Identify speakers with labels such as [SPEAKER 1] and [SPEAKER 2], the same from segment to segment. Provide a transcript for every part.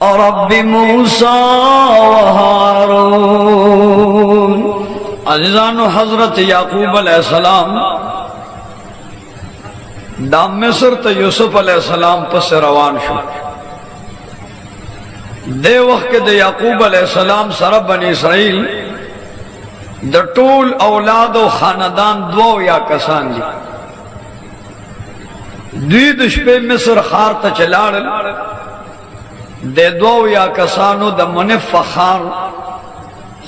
[SPEAKER 1] और रब्बि मूसा व हारून। अज़ीज़ानो, हजरत याकूब अलैहिस्सलाम दा मिस्र ते यूसुफ अलैहिस्सलाम पस रवान शो। दे वक्त के दे याकूब अलैहिस्सलाम सर बनी इसराइल द टूल औलाद व खानदान दो या कसान जी दुई दुष्पे मिस्र खार त चलाड़ दे दो या कसानो द मुनिफ खार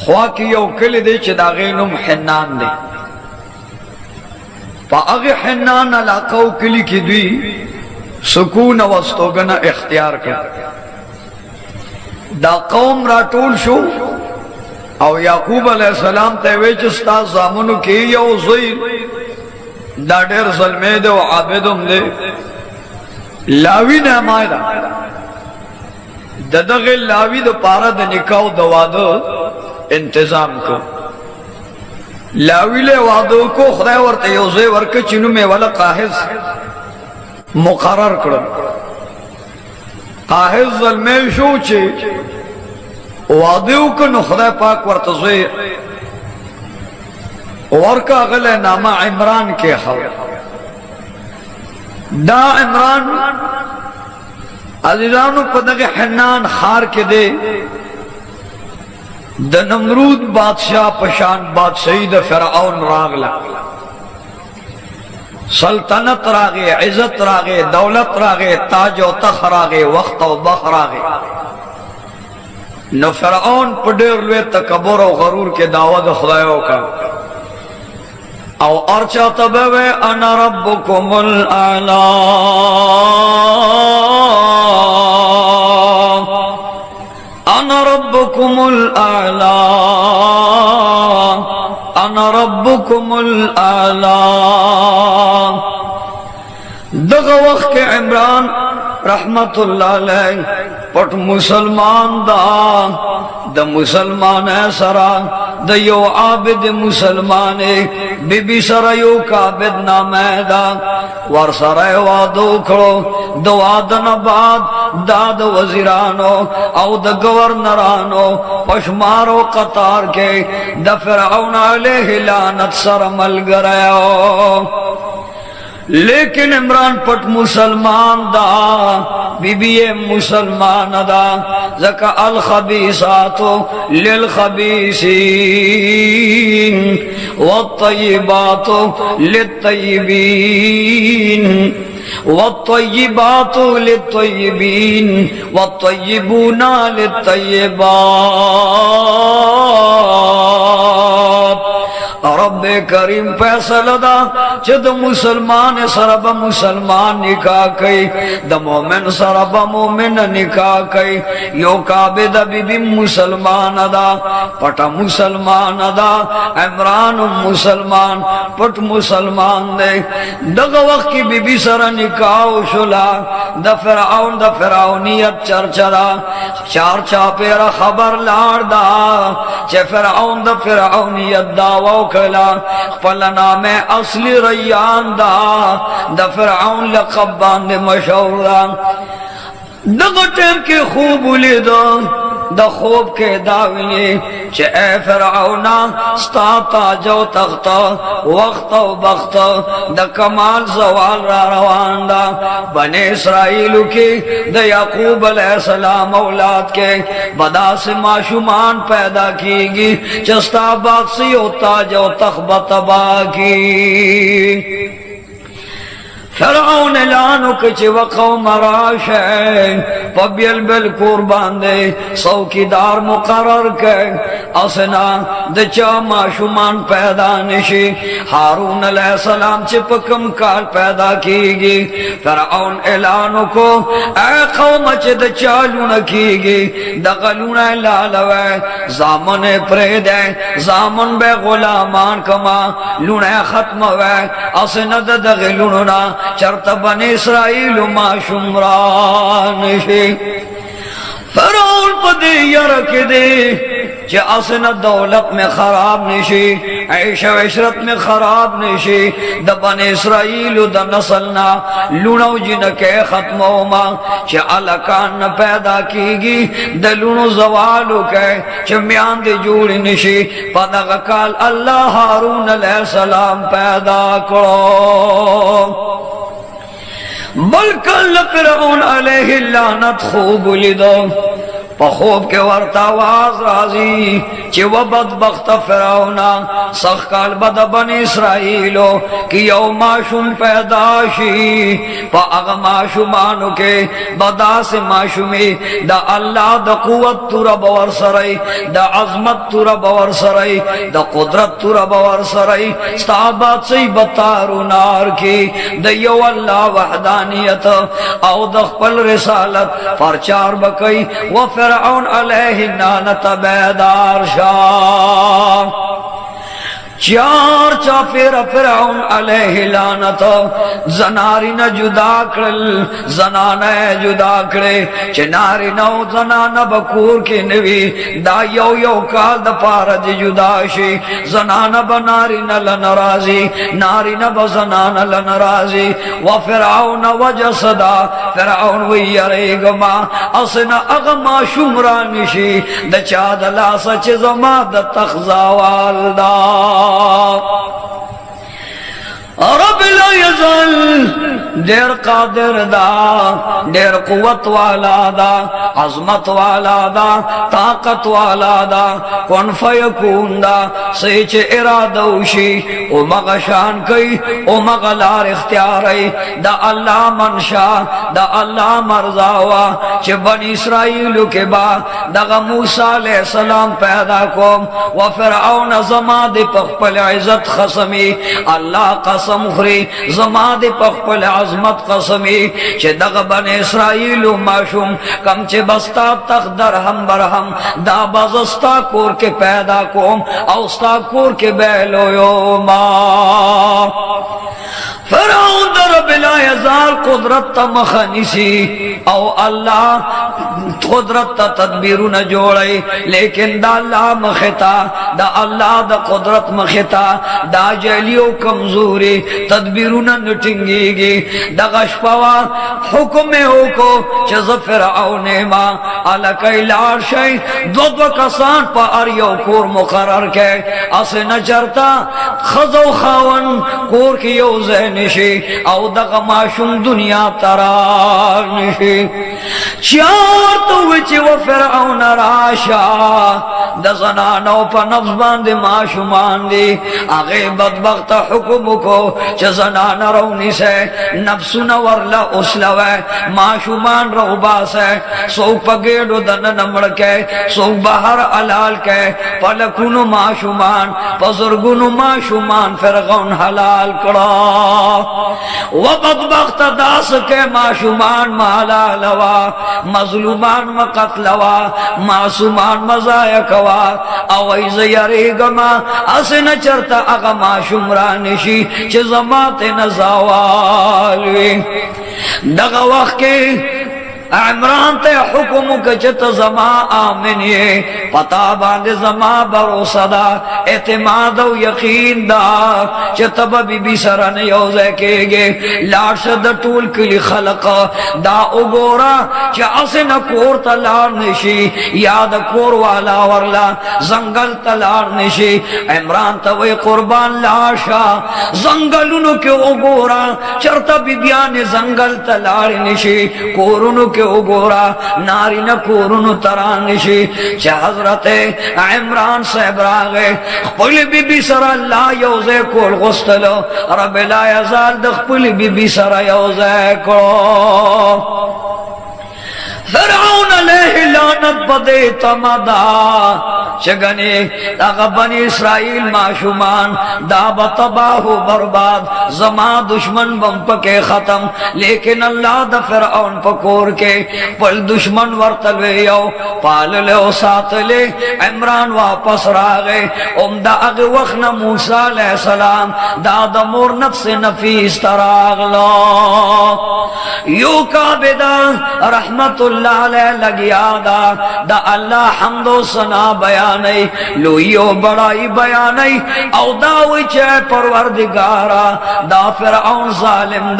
[SPEAKER 1] ख्वा की यो किल दे चिदागेनुम हिन्नान दे पा अगे हिन्नान अलाकाओ किली की दुई सुकून वस्तोगना इख्तियार कर दा कौम राटूल शो और याकूब अलैहिस्सलाम तेवे चस्ता जामुनु के यो ज़ोई दा डेर ज़ल्मे दे व आबिदुम दे लावी ने मायदा ददगे लावी दो पारा दे निकाउ दवादो इंतजाम को लावीले वादो को खुदा वर्ते योजे वर्क चिनु में वाला काहिज मुकर्रर करो काहिज ज़ल्मे शो चे वादे को खुदा पाक वर्तज़े वर्का गले नामा इमरान के हल दा इमरान अज़ीज़ानो पदगे हन्नान खार के दे द नमरूद बादशाह पशान बादशाही द फिरऔन रागला सल्तनत रागे इज्जत रागे दौलत रागे ताज व तख रागे वक्त व बख रागे न फिरऔन पडेर लुए तकबर व गरूर के दावत खुदायों का औ अर्चा तबवे अना रब्बुकुमुल आला अना रब्बुकुमुल आला अना रब्बुकुमुल आला। दग वक्त के इमरान रहमतुल्लाह अलैह पट मुसलमान दा द मुसलमान सरा द यो आबिद मुसलमान बीबी सरा यो काबिद ना मैदा वर सरा वादो खड़ो दवादन बाद दाद वजीरानो औ द गवर्नरानो पशमारो कतार के द फिरऔन अलैहि लानत सर मल गयो। लेकिन इमरान पट मुसलमान दा बीबी मुसलमान दा ज़का अल खबीसातो लिल खबीसीन व तय्यिबातो लित तय्यिबीन व तय्यिबातो लित तय्यिबीन व तय्यिबूना लित तय्यिबात। रब्बे करीम फैसला दा जद मुसलमान सरब मुसलमान निकाह कई द मोमिन सरब मोमिन निकाह कई यो काबिद बीबी मुसलमान दा पट मुसलमान दा इमरान मुसलमान पट मुसलमान दे दग वक्त की बीबी सर निकाह शुला द फिरौनियत चरचरा चार चापेरा खबर लाड़ दा चे फिरऔन द फिरौनियत दावा कला पलना में असली रैयान दा द फिरऔन लक़ब बांधे मशहूरा दग टेम के खूब उलिदा द खूब के दाविये चे ए फिरऔना स्ता ताजो तख्त वक्त व बख्त द कमाल जवाल रा रवान दा बने इसराइल के द याकूब अलैहिस्सलाम औलाद के बदा से माशुमान पैदा कीगी चस्ता बादसी होता जो तख्बतबा की। फिरऔन ऐलानो के वक़ौ मराश पबियल बिल कुर्बान दे चौकीदार मुकर्रर के असना दचा माशुमान पैदा निशी हारून अलैहिस्सलाम चिपकम काल पैदा कीगी। फिरऔन ऐलानो को ए कौम च दचा लून कीगी दगलून लालवे जामन प्रेदे जामन बे गुलामान कमा लून खत्म वे असना दगलूना चरत बने इसराइल माशुमरान फिरऔन पदे यरक दे जे असन दौलत में खराब निशी ऐश इशरत में खराब निशी द बन इसराइल द नसलना लुणो जिन के खत्मो मा चे अलकान पैदा कीगी द लुणो जवालु के चे म्यान दे जोड़ी निशी पदग काल अल्लाह हारून अलैहिस्सलाम पैदा करो बलकल फिरौन अलैहि लानत खूब लिदो पखूब के वर्तावाज राजी चे वो बदबख्त फिरौना सखकाल बद बन इसराइलो कि यौ माशुम पैदाशी पा अग माशुमानु के बदा से माशुमी द अल्लाह द कुवत तुरा बवर सरई the Azmat Tura बवर Sarai the कुदरत तुरा बवर सरई साबात से बतारू नार की द यौ अल्लाह वहदानियत औ द खपल रिसालत परचार बकई व फिरौन अलैहि लानत बेदार शाह चार चाफेर फिरौन अलैहि लानत जनारी न जुदा करल जनाना जुदा करे चे नारी नौ जनाना बकूर के नवी दा यो यो काल द पारद जुदाशी जनाना बनारी न लनराजी नारी न बजनाना लनराजी व फिरौन वजसदा फिरौन वयरेगमा असना अगमा शुमरानिशी द चादला सच जमा द तखजा वालदा रब ला यज़ल देर कादिर दा देर कुवत वाला दा अजमत वाला दा ताकत वाला दा कुन फयकून दा सेच इरादौशी ओ मगशान कई ओ मगलार इख्तियार दा अल्लाह मनशा दा अल्लाह मरजावा चे बन इसराइल के बा दा मूसा अलैहि सलाम पैदा कोम व फिरौन जमा दे पखपल इज्जत खसमी अल्लाह कसम खुरी जमा दे पखपल अजमत कसमी चे दग बन इसराइल माशुम कम चे बस्ता तक दरहम बरहम दा बजस्ता कोर के पैदा कोम औस्ता कोर के बैलो यो मा फिरौन दर बिला यज़ाल कुदरत मखनिसी औ अल्लाह कुदरत तदबीरु न जोड़े लेकिन दा अल्लाह मखता दा अल्लाह दा कुदरत मखता दा जलियो कमजोरी तदबीरु न नटिंगेगी दा गशपवा हुक्म हो को चज़ फिरौन मा अला कैलार शै दो दो कसान पा अरियो कोर मुकर्रर के असे न चरता खजो खावन कोर की यो निशी औ दग माशुम दुनिया तरार निशी चार तो विच वो फिरौन राशा द ज़नानो पर नफ्स बांधे माशुमान दी आगे बदबख्त हुक्म को च ज़नाना रौनी से नफ्सु न वरला उसलवे माशुमान रोबा से सो पगेडो दन नमड़ के सो बाहर अलाल के पलकुनु माशुमान पजुर्गुनु माशुमान फिरौन हलाल कड़ा व बदबख्त दास के माशुमान माला लवा मजलूमान मकतलवा मासूमान मजायकवा अवैज यरेगमा असे न चरता अगा माशुमरानिशी चे जमाते न जावालवी दगा वक्त के इमरान ते हुक्म के चित जमा आमिन ये पता बांधे जमा भरोसा दा एतमाद यकीन दा चितब बीबी सरन योजे केगे लाशद टूल किली खलक दा उगोरा च असे न कोर तलार निशी याद कोर वाला वरला जंगल तलार निशी इमरान तवे कुर्बान लाशा जंगलुनु के उगोरा चरता बीबियान जंगल तलार निशी कोरुनु के उगोरा नारी न कोरुनु तरानिशी चे हजरत इमरान साहब रागे खपली बीबी सरा ला योजे कोल गुस्तलो रब ला यज़ाल द खपली बीबी सरा योजे को फिरौन अलैहि लानत बदे तमदा चगने दागा बनी इसराइल माशुमान दाबा तबाहु बर्बाद जमा दुश्मन बम पके खत्म लेकिन अल्लाह द फिरौन पकोर के पल दुश्मन वर्तलवे यो पाल ले ओ साथ ले इमरान वापस रागे उमदा अग वखन मूसा अलैहि सलाम दादा मोर नफ्स नफीस तरागलो यो का बेदा रहमतुल्लाह अलैह लगियादा دا اللہ حمد و ثنا بیانی لوی و بڑائی بیانی او داوی چے پروردگارا دا فرعون ظالم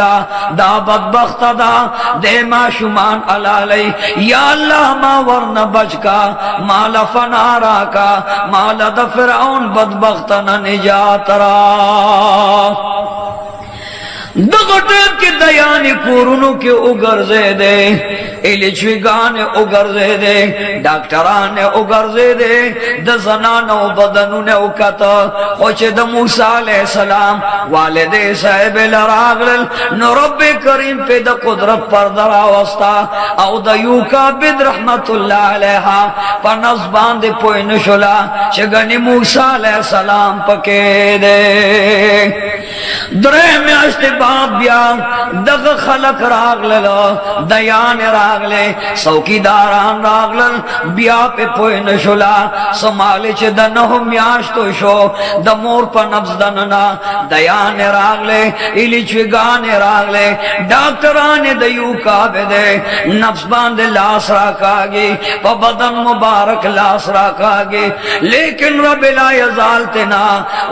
[SPEAKER 1] دا بدبخت دا دے ما شمان علالی یا اللہ ما ورن بچ کا مالا فنارا کا مالا دا فرعون بدبختنا نجات را دغٹر کی دیانی کورنو کی اگرزے دے ایلیچویگانے اگرزے دے ڈاکٹرانے اگرزے دے دزنانو بدنونے اکتا خوچ دا موسیٰ علیہ السلام والد صاحب لراغلل نو رب کریم پہ دا قدرت پر دراوستا او دا یوکا بد رحمت اللہ علیہا پا نزبان دے پوئی نشلا چگنی موسیٰ علیہ السلام پکے دے درہ میں اشتباب بیا دغ خلق راغلل دیان راغلے سوکی داران راغلل بیا پہ پوئی نشلا سمالی چھ دنہو میاشتو شو دمور پا نبز دننا دیان راغلے ایلی چوگان راغلے ڈاکٹران دیو کعبے دے نفس باندے لاس راکاگی پا بدن مبارک لاس راکاگی لیکن رب لا یزالتنا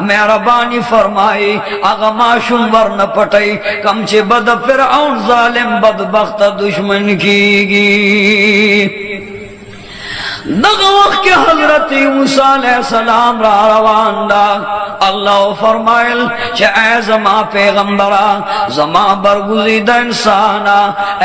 [SPEAKER 1] مہربانی فرمائی آغا معشوم ورن پٹائی کم چے بد فرعون ظالم بدبخت دشمن کی گی دغه وقت کے حضرت موسیٰ علیہ السلام را روان دا اللہ فرمائل چہ اے زما پیغمبرا زما برگزیدہ انسانا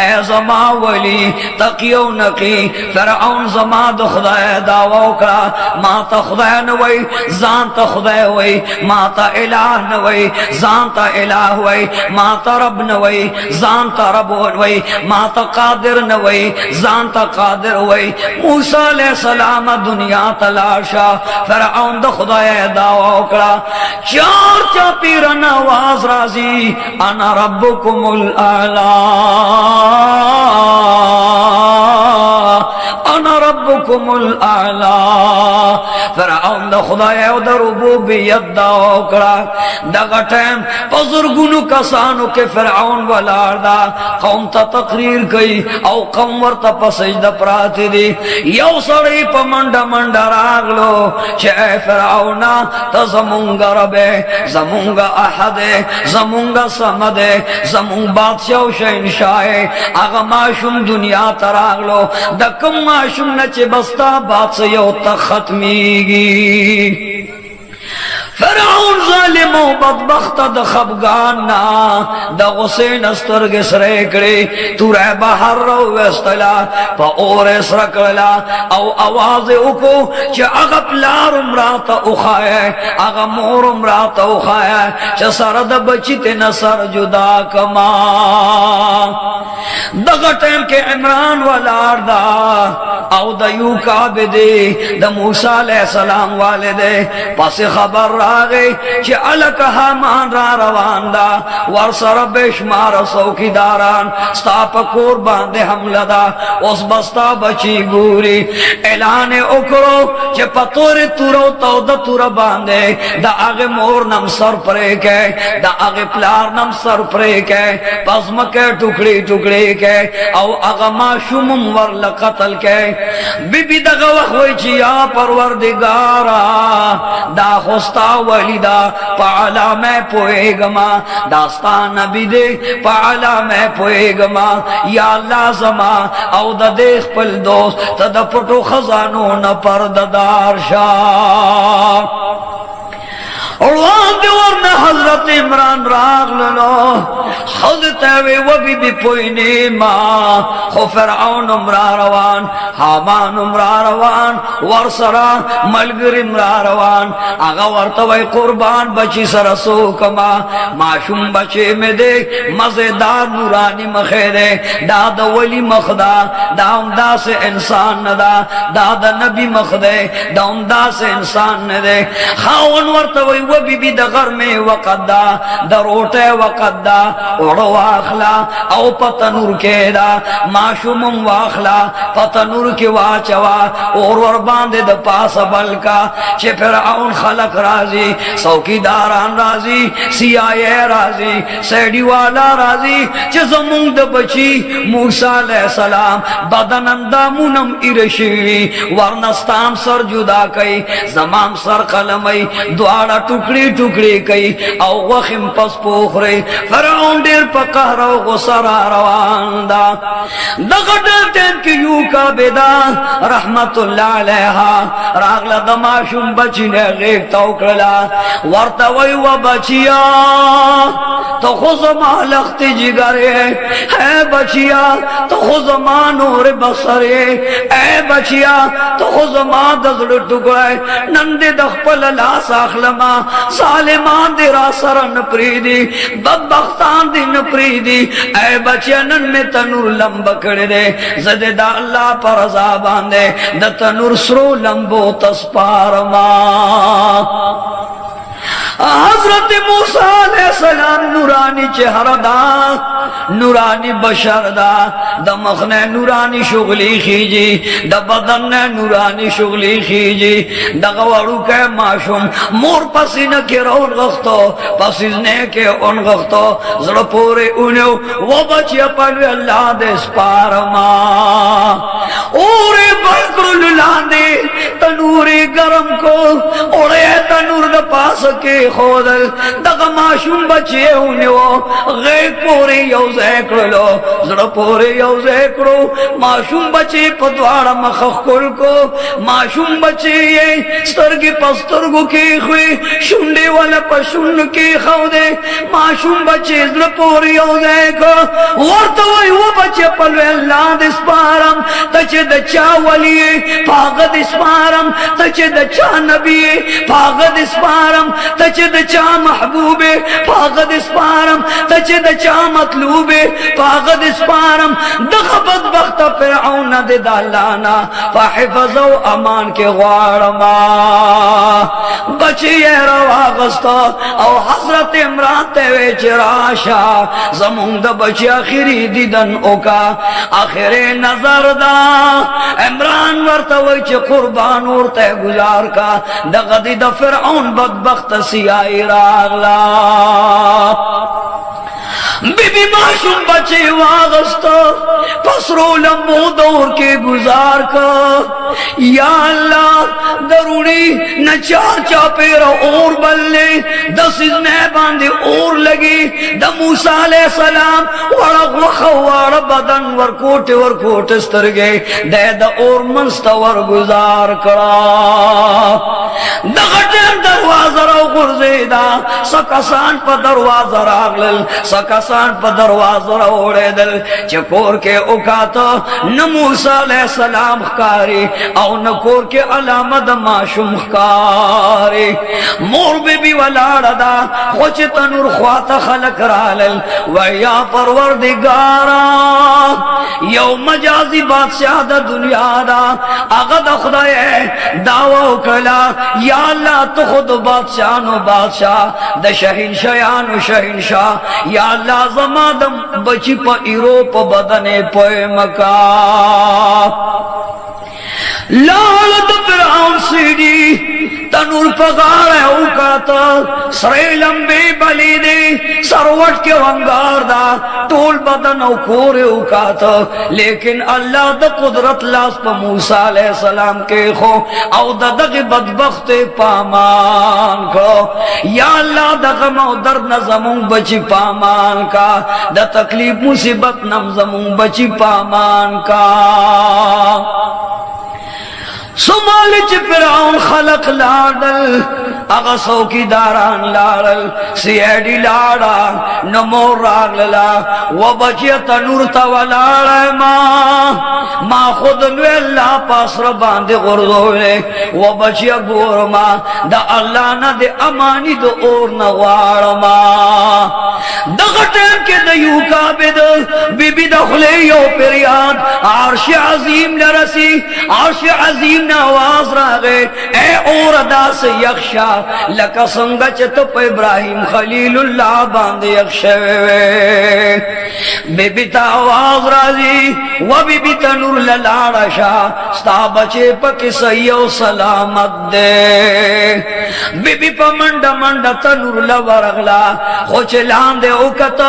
[SPEAKER 1] اے زما ولی تقی و نقی فرعون زما دا خدای دعوی کرا ما تا خدای نوی زان تا خدای وی ما تا الہ نوی زان تا الہ وی ما تا رب نوی زان تا رب وی ما تا قادر نوی زان تا قادر وی موسیٰ علیہ السلام دنیا تلاشا فرعون دا خدای دعوی اکڑا چار چاپیرن آواز رازی انا ربکم الاعلا انا ربکم الاعلا فرعون دا خدای او دا ربوبیت دعوی اکڑا دا غٹیم پزرگونو کسانو کے فرعون والار دا قوم تا تقریر کئی او قوم ورطا پسجد پراتی دی یو سڑی پا منڈا منڈا راغلو چھے اے فرعونا تا زمونگا ربے زمونگا احدے زمونگا سمدے زمونگ بادشاہ و شہنشاہے آغا معشوم دنیا تا راغلو دا کم معشوم نچے بستا بادشاہ تا ختمی گی فرعون ظالم و بدبخت د خبگانا د غسین استرگ سریکڑی تو رہ بحر رو وستلا پا اور اسرکڑلا او آواز اکو چا اغا پلار امراتا اخائے اغا مور امراتا اخائے چا سرد بچیت نصر جدا کما دغا ٹیم کے عمران والار دا او دا یو کعبدے دا موسیٰ علیہ السلام والدے پس خبر راگئی چھ علک حامان را روان دا ورسر بشمار سوکی داران ستا پکور باندے حملہ دا اس بستا بچی گوری اعلان اکرو چھ پتور تورو تو دا تور باندے دا آغی مور نم سر پرے کے دا آغی پلار نم سر پرے کے پس مکے ٹکڑی ٹکڑی کے او آغا معشوم ور لقتل کے بی بی دا غوخ ہوئی چی یا پروردگارا دا خوستا ولیدہ پالا میں پوئے گما داستان نبی دے پالا میں پوئے گما یا اللہ زما او دا دیکھ پل دوست تا دا پٹو خزانو نا پرددار شاہ اور وہاں دیورنا حضرت عمران راغ للو حضرت و بی بی پوئنی ماں خو فرعون امرا روان حامان امرا روان ورسرا ملگر امرا روان آغا ورطوی قربان بچی سرسو کما معشوم بچے میں دے مزیدار نورانی مخیدے دادا ولی مخدا دا امدہ سے انسان ندا دادا نبی مخدے دا امدہ سے انسان ندے خاون ورطوی و بیبی د غر میں وقت دا دروٹے وقت دا اوڑو واخلا او پتنور کے دا معشومم واخلا پتنور کی واچوا اور ورباندے دا پاس بلکا چھ فرعون خلق رازی سوکیداران رازی CIA رازی سیڈی والا رازی چھ زمون دا بچی موسیٰ علیہ السلام بدن اندامونم ارشوی ورنستام سر جدا کئی زمام سر قلمی دوارا ٹکڑی ٹکڑی کئی او غخم پس پوخری فرعون دیر پا قہر و غصر روان دا دغٹر تین کی یو کا بیدا رحمت اللہ علیہا راغل دماشم بچی نے غیب توکرلا ورطوی و بچیا تو خزما لخت جگرے اے بچیا تو خزما نور بصرے اے بچیا تو خزما دزل ٹکڑے نندے دخپل لا ساخلما سالمان دی راسرن پریدی بدبختان دی نپریدی اے بچیا نن میں تنور لمب کڑے دے زدے دا اللہ پر رضا باندے دا تنور سرو لمبو تسپارما حضرت موسیٰ علیہ السلام نورانی چہرہ دا نورانی بشر دا دا مخنے نورانی شغلی خیجی دا بدن نورانی شغلی خیجی دا غوارو کے معشوم مور پسینہ کے رون غختو پسیزنے کے ان غختو زر پورے انہو وہ بچیا پلوی اللہ دے سپارما اوری بلکر للاندے تنوری گرم کو اوڑے تنور دا پاس کے خودل دغه ماشوم بچي ونیو غیب پوری یو ذکرلو زړه پوری یو ذکرو ماشوم بچي په دواړه مخ خول کو ماشوم بچي سترګې پسترګو کې خوې شونډې ولا پښون کې خو دې ماشوم بچي زړه پوری یو ذکر ورته وای و بچي په الله دې سپارم ته چې د چا ولی پاغه دې سپارم ته چې د چا نبی پاغه دې سپارم ته چې د چا محبوب پاغد اسپارم تچ د چا مطلوب پاغد اسپارم دغه بدبخت فرعون د دالانا فحفظ او امان کې غواړما بچي روا غستا او حضرت عمران ته وی چراشا زمون د بچي اخري دیدن اوکا اخر نظر دا عمران ورته وی چې قربان ورته گزار کا دغه د فرعون بدبخت سیائی راغلا بی بی معشوم بچے واغستا پسرو لمبو دور کے گزار کا یا اللہ درونی نچار چاپیرا اور بلنے دسزنے باندے اور لگی دا موسیٰ علیہ السلام ورق وخوار بدن ورکوٹ ورکوٹ استرگے دے دا اور منستا ورگزار کرا دا غٹر دروازہ رو غرزیدہ سکسان پا دروازہ راغلل سکسان پا دروازہ روڑے دل چکور کے اکاتا نموسیٰ علیہ السلام خکاری او نکور کے علامت معشوم خکاری مور بی بی والارا دا خوچ تنور خوات خلق رالل ویا پروردگارا یو مجازی بادشاہ دا دنیا دا اغد خدای دعوی کلا یا اللہ تو خود بادشاہ نو بادشاہ دا شہنشایان و شہنشاہ یا اللہ زمادم بچی پا ایرو پا بدن پوئے مکا لالت فرعون سیدی تنور پغار ہے اوکاتا سرے لمبے بلی دے سروٹ کے ونگار دا طول بدن او کورے اوکاتا لیکن اللہ دا قدرت لاس پا موسیٰ علیہ السلام کے خو او دا دغ بدبخت پامان کو یا اللہ دا غم او درد نظمون بچی پامان کا دا تکلیف مصیبت نظمون بچی پامان کا سمالچ فرعون خلق لاڑل اغا سوکی داران لاڑل سیڈی لاڑا نمور راگللا و بچی تنور تولاڑا ما خود نوی اللہ پاس ربان دے غردوئے و بچی گورما دا اللہ نا دے امانی دے اور نوارما دا غٹر کے دا یوکا بید بی بی دخلے یو پریاد عرش عظیم لرسی عرش عظیم آواز راگے اے اور ادا سے یخشا लका संग च तो इब्राहिम खलीलुल्लाह बांधे अक्षवे बेबी ता आवाज राजी व बीबी तनूर ललाड़शा स्ता बचे पक सयो सलामत दे बीबी प मंडा मंडा तनूर लवरगला खोचलान दे उकत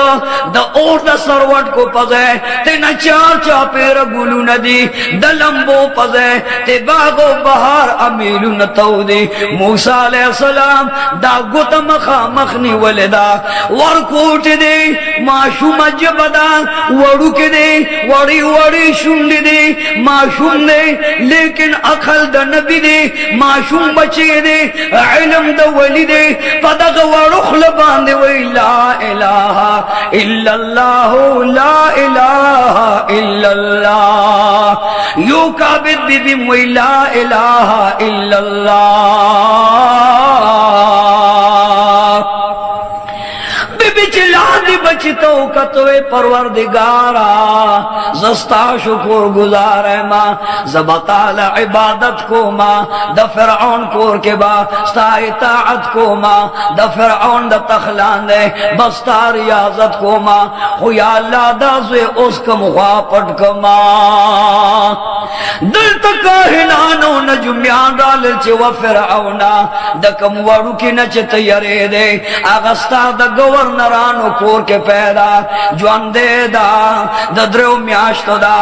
[SPEAKER 1] द और द सरवट को पजे ते न चार चापेर गुलू नदी द लंबो पजे ते बागो बहार अमीलु न तौदी मूसा अलैहि सलाम दा गुत मखा मखनी वलदा वरकोट दे माशूम जबदा वड़ू के दे वड़ी वड़ी शुंड दे माशूम दे लेकिन अखल द नबी दे माशूम बचे दे इल्म द वली दे पदग वड़ुखल बांधे वे ला इलाहा इल्लल्लाह ला इलाहा इल्लल्लाह यू काबिद बीबी वे ला इलाहा इल्लल्लाह बचतो कतवे परवरदिगारा जस्ता शुक्र गुजार है माँ जबताला इबादत को माँ द फिरौन कोर के बा स्ता इताअत को माँ द फिरौन द तखलान दे बस्ता रियाजत को माँ हो या अल्लाह दाज़े उसका मुखापट को माँ दिल तक हिलानो न जुम्यान डाल चे व फिरौना द कम वड़ू की न चे तैयारे दे अगस्ता द गवर्नरानो कोर के पैदा जुआन दे दा दद्रो म्याश्तो दा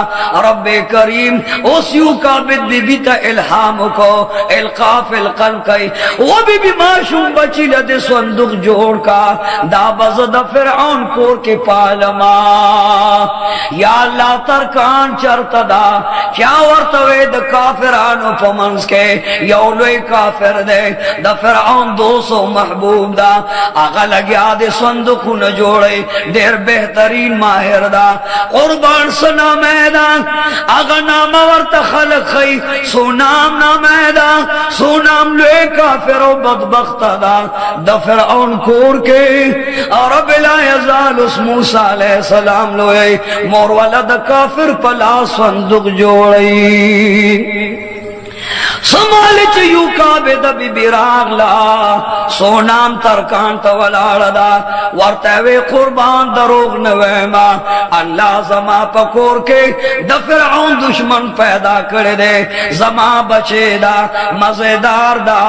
[SPEAKER 1] रब्बे करीम उस यू काबिद बीबी ता इल्हाम को इल्काफिल कल्ब कई वो बीबी माशूम बची लदे संदूक जोड़ का दा बज़द फिरौन कोर के पालमा या अल्लाह तरकान चरता दा क्या वर्तवे द काफिरानो पमंस के यौलोई काफिर दे द फिरौन 200 महबूब दा आगा लग्या दे संदूक न जोड़े देर बेहतरीन माहिर दा कुर्बान सना मैदान अगर नाम वर्त खलक खई सोनाम ना मैदान सोनाम ले काफिरो बदबख्त दा द फिरौन कोर के अरब ला यजाल उस मूसा अलैहि सलाम लोए मोर वाला द काफिर पला संदूक जोड़ी समाल चयू काबिद बीबी रागला सोनाम तरकान तवलाड़ा वर्तवे कुर्बान दरोग नवेमा अल्लाह जमा पकोर के द फिरौन दुश्मन पैदा कर दे जमा बचेदा मजेदार दा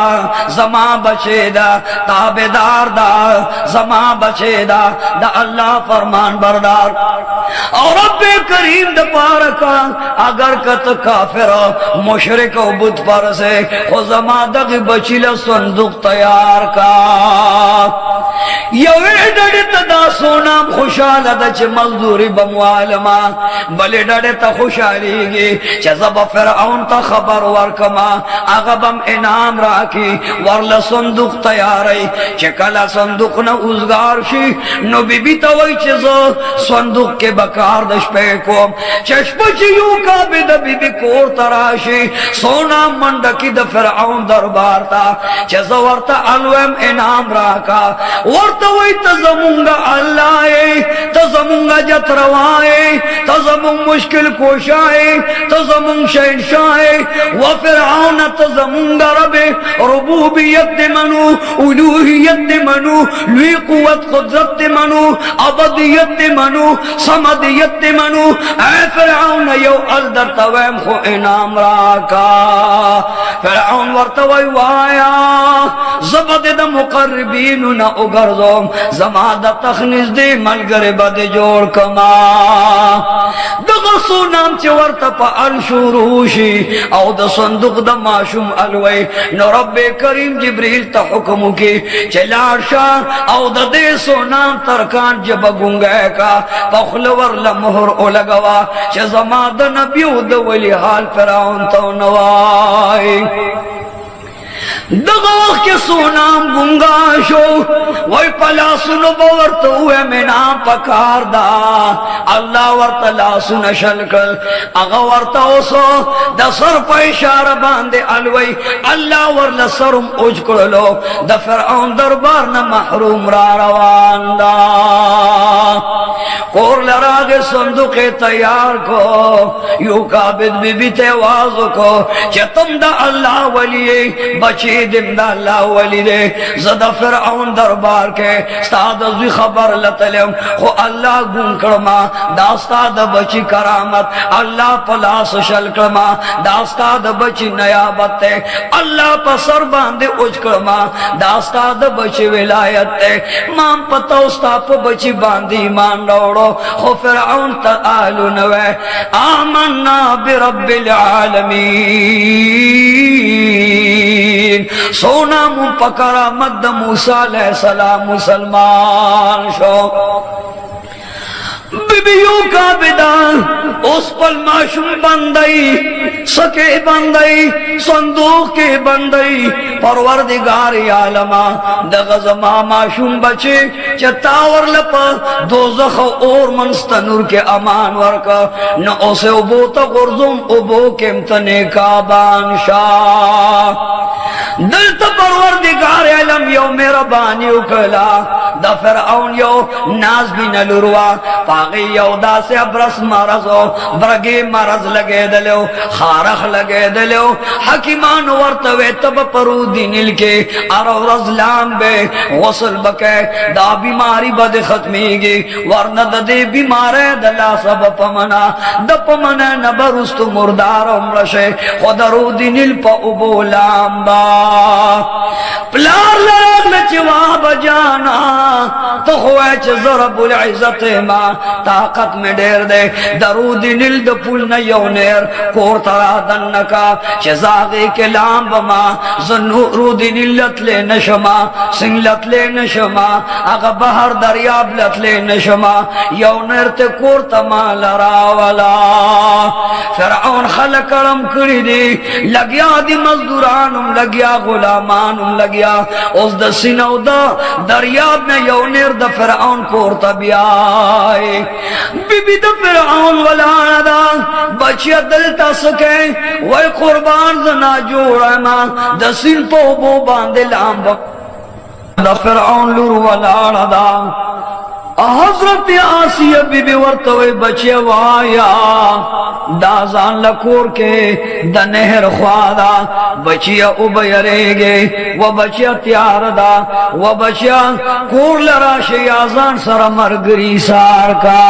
[SPEAKER 1] जमा बचेदा ताबेदार दा जमा बचेदा द अल्लाह फरमान बरदार और रब्बे करीम द पारका अगर कत काफिर मुशरिक बुत पर से जमादक बचिला संदूक तैयार का यवे डड़े तदा सोनाम खुशाल दच मजदूरी बमवालमा बले डड़े त खुशाली गे जब फिरौन त खबर वरकमा अगबम इनाम राखी वरला संदूक तैयार है चकला संदूक न उजगार शी नो बीबी त वही चीज संदूक के बकार दश पे को चश्मच यू का बिद बीबी कोर तराशी सोना मंडकी द फिरौन दरबार था चजवरता अलवम इनाम राका वर्त वही तजमुंगा अल्लाह तजमुंगा जतरवाए तजमुंग मुश्किल कोशाए तजमुंग शहनशाहे व फिरौन तजमुंगा रबे रुबूबियत मनु उलूहियत मनु लुई कुव्वत कुदरत मनु अबदियत मनु समदियत मनु ऐ फिरौन यो अलदर तवम खो इनाम राका फिरौन वर्तवई वाया जबद द मुकर्रबीन न उगरजो जमाद तखनिस दे मलगर बद जोड़ कमा दगसो नाम च वर्त प अल शुरूशी औ द संदूक द माशूम अलवई न रब्बे करीम जिब्रील त हुक्म की चलाशा औ द दे सो नाम तरकान जब गुंगे का पखलवर लमहर ओ लगवा च जमाद नबी द वली हाल फिरौन तो नवाई दगो के सोनाम गुंगाशो वही पला सुनो वर्त हुए में नाम पकार दा अल्लाह वर्त ला सुन शलकल अगा वर्त ओसो दसर पे इशारा बांधे अलवई अल्लाह वर लसरम उजकड़लो द फिरौन दरबार न महरूम रा रवान दा कोर लरागे संदूक तैयार को यू काबिद बीबी ते आवाज को तुम दा अल्लाह वली बची दिम दा अल्लाह वली दे ज़दा फिरऔन दरबार के स्ताद भी खबर लतलम खो अल्लाह गुन करमा दास्ताद बची करामत अल्लाह पलास शल करमा दास्ताद बची नयाबत अल्लाह पसर बांधे उज करमा दास्ताद बची विलायत माम पता उस्ताप बची बांधी मान दौड़ो खो फिरऔन तालु नवे आमन्ना बिरब्बिल आलमीन सोना मुंह पकड़ा मद मूसा अलैहिस्सलाम मुसलमान शो बीबियों का विदा उस पल माशूम बंदई सके बंदई संदूक के बंदई परवरदिगार आलमा दगज़मा माशूम बचे चतावर लप दोज़ख और मनस्तनूर के अमान वर्का न उसे उबो तगुर्जुम उबो के मतने का बानशाह दिल तो परवरदिगार आलम यो मेरा बानी उकला द फिरऔन यो नाज भी न लुरवा पागी यौदा से अब्रस मरजो ब्रगे मरज लगे दलो खारख लगे दलो हकीमान वर्तवे तब परू दिनिल के अरो रजलाम बे गसल बके दा बीमारी बद खत्मीगी वरना दे बीमारे दला सब पमना द पमना नबरुस्त मुर्दार उम्रशे खुदरू दिनिल प उबोलाम बा प्लार लग नचवा बजाना तो हुए ज़रबुल इज़्ज़त मा ताकत में डेर दे दरूद नील द पुल न योनेर कोर तरा दन का चजागे के लाम बमा ज़नूरुद नीलत ले नशमा सिंगलत ले नशमा अग बहर दरियाब लत ले नशमा योनेर ते कोर तमा लरावला फिरऔन खल करम करी दी लगिया दी मजदूरानुम लगिया गुलामानुम लगिया उस द सिनौदा दरियाब में योनेर द फिरऔन कोर तबियाए बीबी द फिरऔन वलादा बचिया दलता सके वह कुर्बान जना जोड़ा मा द सिन पो बो बांधे लाम द फिरऔन लुर वलादा हजरत आसिया बीबी वर्तवे बचे वाया दाजान लकोर के द नहर ख्वादा बचिया उबयरेगे वो बचिया त्यार दा वो बचिया कोर लरा शयाजान सर मरगरी सार का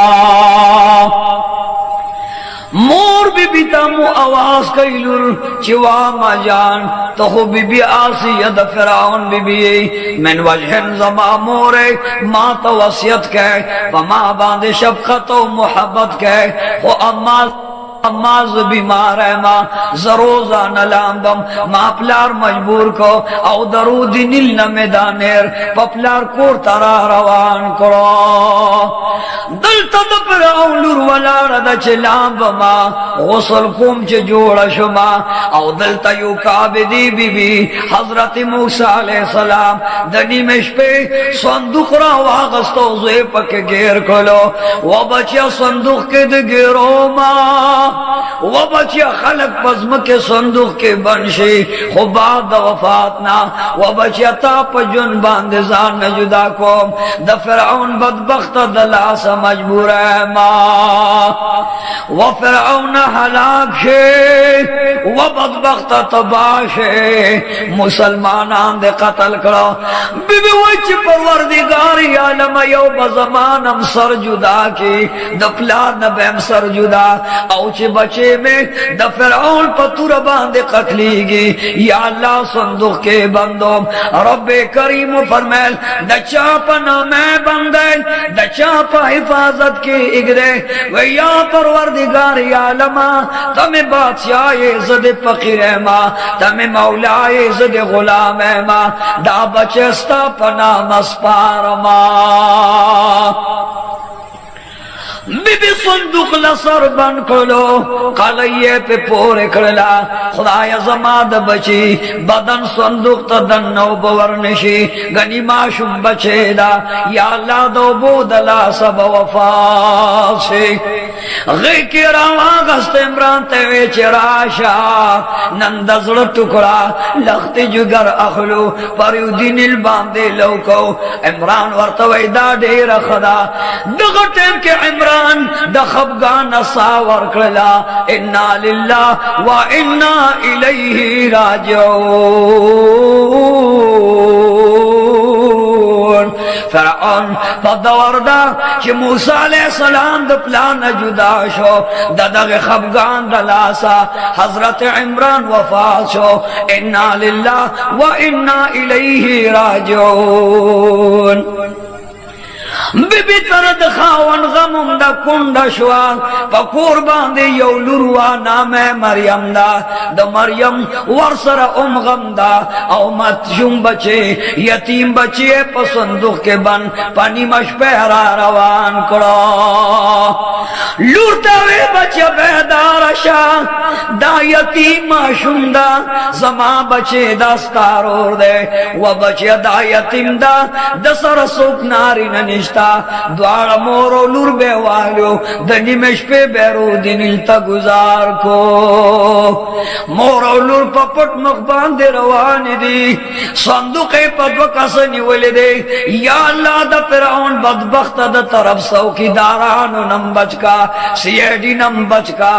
[SPEAKER 1] मोर बीबी तामु आवाज कैलुर चिवा मजान तो हो बीबी आसिया द फिरऔन बीबी मन वजहन जमा मोरे मां तो वसियत के वमा बांधे शफकत और मोहब्बत के वो अम्माज बीमार है माँ जरोजा नलामदम माँ प्लार मजबूर को औ दरूदी नील न मैदानेर पपलार कोर तारा रवान करो दिल तद फिरऔन लुर वला रद चलाम बमा गसल कुम च जोड़ा शुमा औ दिल तयू काबिदी बीबी हजरत मूसा अलैहिस्सलाम दनी में पे संदूक रा वागस्तो जे पक घेर खोलो वो बचिया संदूक के दे घेरो माँ वो बचिया खलक पज़्म के संदूक के बनशी खुबाद वफात ना वो बचिया ताप जुन बांधे जान में जुदा को द फिरऔन बदबख्त दला सा मजबूर है माँ वो फिरऔन हलाक शे वो बदबख्त तबाशे मुसलमान आंदे कत्ल करो बीबी वच परवरदिगार आलम यो बज़मानम सर जुदा की दफला नबेम सर जुदा औच बचे में द फिरऔन पतुर बांधे कतलीगी या अल्लाह संदूक के बंदो रब्बे करीम फरमैल द चापना मैं बंदे द चापा हिफाजत के इगरे वे या परवरदिगार आलमा तमें बादशाह इज़्ज़त फकीर है माँ तमें मौला इज़्ज़त गुलाम है माँ दा बचस्ता पना मस्पार माँ बीबी संदूक लसर बन करो कलये पे पोरे करला खुदाया जमाद बची बदन संदूक तदन नौ बवरनशी गनी माशुम बचेदा या अल्लाह दो बोदला सब वफासे गे के रावा गस्त इमरान ते चराशा नंदजड़ टुकड़ा लखते जुगर अखलू परिउद्दीन बांधे लोको इमरान वर्तवैदा ढेर खदा दगटेम के इमरान दखबगान सावर कला इन्ना लिल्लाह व इन्ना इलैहि राजिऊन फरआन पदवरदा कि मूसा अलैहिस्सलाम द प्लान जुदा शो ददग खबगान दलासा हजरत इमरान वफात शो इन्ना लिल्लाह व इन्ना इलैहि राजिऊन बीबी तरद खावन गमुम दा कुंडा शुआ पकोर बांधे यौ लुरवा नाम मरियम द मरियम वर्सर गम दा औ मतयुम बचे यतीम बचे पसंदुख के बन पानी मश पहरा रवान करो लूटा वे बचे बेदार शाह दा यतीम माशुम दा जमा बचे दस्तारोर दे व बचे दा यतीम दा दसर सुख नारी ननिश्ता द्वार मोरो लूर बेवालो दनिमेश पे बेरो दिन इल्ता गुजार को मोरो लूर पपट मकबान दे रवानी दी संदूक़े पदव कसनी वले दे या अल्लाह दा फिरौन बदबख्त दा तरफ सौकीदारान नम बचका सीएडी नम बचका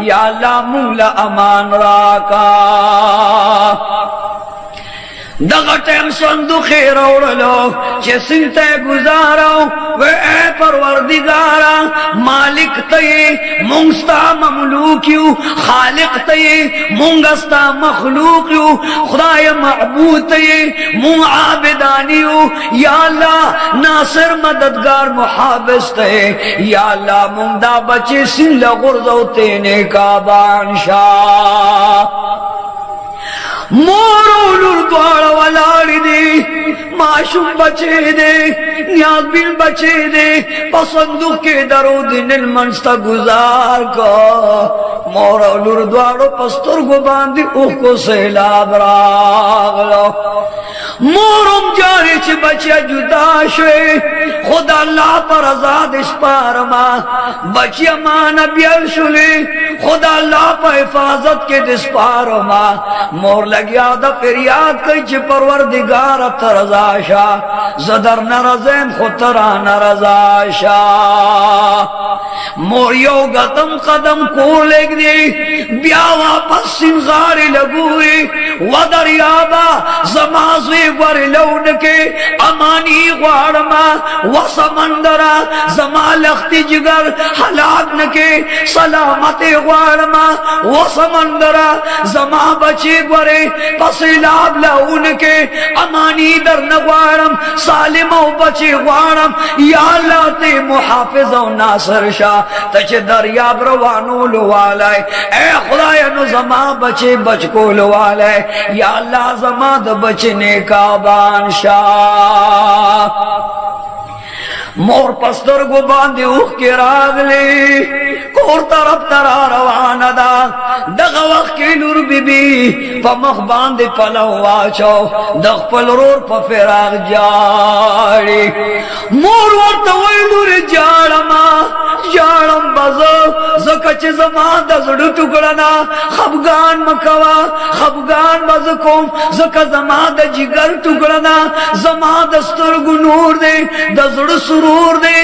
[SPEAKER 1] या अल्लाह मुला अमान राका दगटेम संदूक़े रोड़लो चेसिंते गुजारो वे ए परवरदिगारा मालिक तये मुंगस्ता ममलूकियू खालिक तये मुंगस्ता मखलूकियू खुदाय महबूद तये मुंग आबिदानियू या अल्लाह नासिर मददगार मुहाबिस तये या अल्लाह मुंगदा बचे सिल गुर्जो तेने का बादशाह मोरो लुर द्वार वालाड़ी दे माशूम बचे दे न्याज बिन बचे दे पसंदू के दरो दिन मनस्ता गुजार का मोरो लुर द्वारो पस्तुर को बांधी उको सैलाब रागलो मोरम जारी च बचे जुदा शे खुदा अल्लाह पर आजाद इस पारमा बचिया मान बियल शुले खुदा अल्लाह पर हिफाजत के दिस पारमा मोर लगिया दा फरियाद कई च परवरदिगार तरजाशा जदर नरज़ेन खुतरा नरजाशा मोर यो गतम कदम को लेग दे ब्या वापस सिंगारी लगुए वदरियाबा जमाज़े वर लौन के अमानी ग्वारमा व समंदरा जमा लख्ती जिगर हलाक न के सलामत ग्वारमा व समंदरा जमा बचे ग्वरे पसीलाब लौन के अमानी दर नग्वारम सालिमो बचे ग्वारम या अल्लाह ते मुहाफिज़ो नासर शाह तच दरिया ब्रवानो लुवालाय ए खुदाया नु जमा बचे बचको लुवालाय या अल्लाह जमा द बचने का बादशाह मोर पस्तर को बांधे उख के रागले कोर तरफ तरा रवाना दा दगा वक्त की नूर बीबी पमख बांधे पलवा चो दग पल रोर पफेराग जाड़ी मोर वर्त वही नूर जाड़मा जाड़म बजो जकच जमा दजड़ टुकड़ना खबगान मकवा खबगान बजकोम जक जमा द जिगर टुकड़ना जमा दस्तर गुनूर दे दजड़ सुरूर दे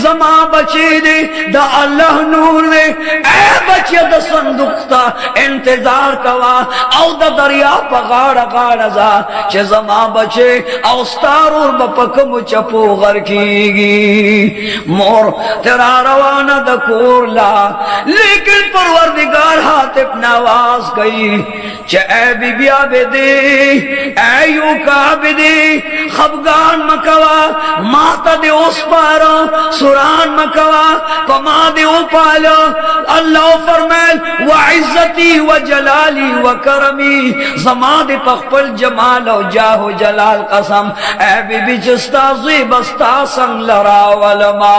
[SPEAKER 1] जमा बचे दे द अल्लाह नूर दे ए बचे द संदुकता इंतजार कवा औ द दरिया पगाड़ गाड़ जा चे जमा बचे औस्तार और बपकम चपो गर कीगी मोर तेरा रवाना द कोरला लेकिन परवरदिगार हाथ अपना आवाज गई चे ए बिबिया बेदे ए यूका बेदे खबगान मकवा माता दे उस पारो सुरान मकवा पमा दे उपालो अल्लाह फरमाल व इज्जती व जलाली व करमी जमा दे पखपल जमाल व जाहो जलाल कसम ए बिबी जस्ता ज़िबस्ता संग लरा वलमा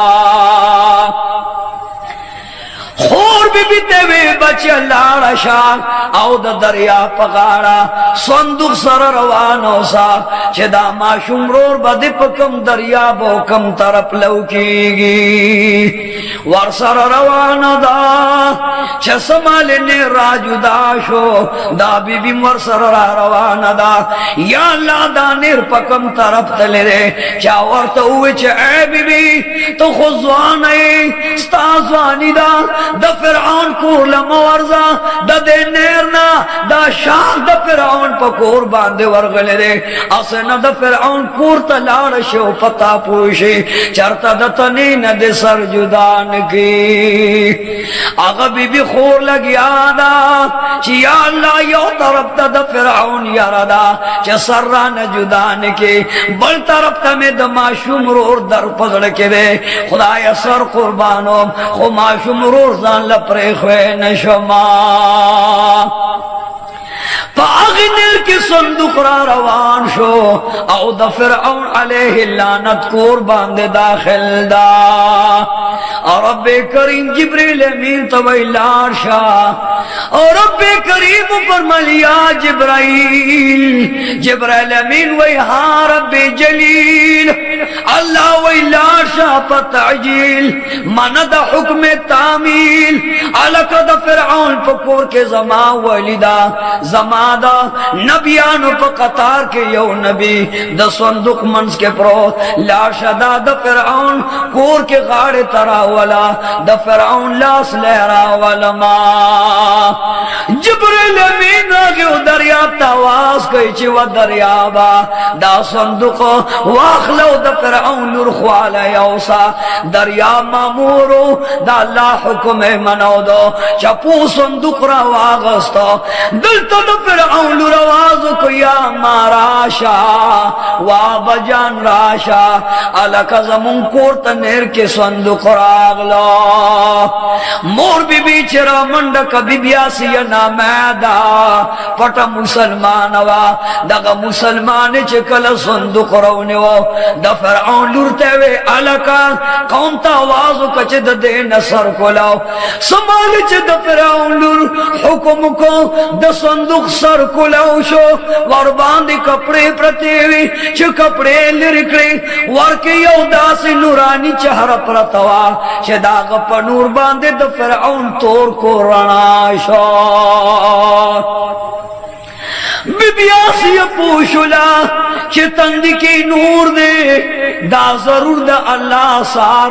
[SPEAKER 1] خور بی تیوی بچه لارا شاک او دا دریا پغاڑا صندوق سر روانو سا چه دا ماشوم رور بدی پکم دریا بو کم طرف لوکیگی ور سر روانو دا چه سمالنی راجو داشو دا بی بی ور سر روانو دا یا اللہ دا نیر پکم طرف تلی دے چاورتا ہوئے چه اے بی بی تو خوزوانی ستازوانی دا دا فرعون کور لمورزا دا دے نیرنا دا شاک دا فرعون پا کور باندے ورغلے دے اسنا دا فرعون کور تا لارشو پتا پوشی چرتا دا تنین دے سر جدان کی آغا بی بی خور لگی آدھا چی یا اللہ یو طرف دا فرعون یاردا چی سران جدان کی بل طرف تا میں دا معشوم رور در پزڑ کے دے خدای سر قربانو خو معشوم رور زان لپری خوی نشما پا اغنیر کی صندوق را روان شو او دا فرعون علیہ اللعنت کور باندے داخل دا اور رب کریم جبریل امین توی لارشا اور رب کریم فرمالیا جبرائیل امین وی ہاں رب جلیل اللہ وی لارشا پا تعجیل مند حکم تعمیل علکہ دا فرعون پا کور کے زمان ولیدہ زمان دا نبیانو پا قطار کے یو نبی دا صندوق منز کے پرو لاشا دا فرعون کور کے غاڑے تراولا دا فرعون لاس لہراولا ما جبریل امین آگے و دریاب تاواز کئی چی و دریابا دا صندوق واخلو دا فرعون نرخوالا یوسا دریاب مامورو دا اللہ حکم منو دو چپو صندوق را واغستا دلتا دا فرعون روازو کو یا ماراشا وابا جان راشا علاقہ زمون کورتا نیر کے صندوق راغلا مور بی بی چرا منڈک بی بیاسی نامیدا پٹا مسلمانوا داگا مسلمان چکل صندوق رونیو دا فرعون لورتے وے علاقہ کونتا آوازو کچھ دا دے نصر کو لاؤ سمال چھ دا فرعون لور حکم کو دا صندوق سر کلاو شو ور باندی کپڑے پرتیوی چھ کپڑے لرکڑے ور کے یو داسی نورانی چہر پرتوا چھ داغ پا نور باندی دا فرعون تور کو رنا شو بی بیاسی پوشلا چھ تندی کی نور دے دا ضرور دا اللہ سار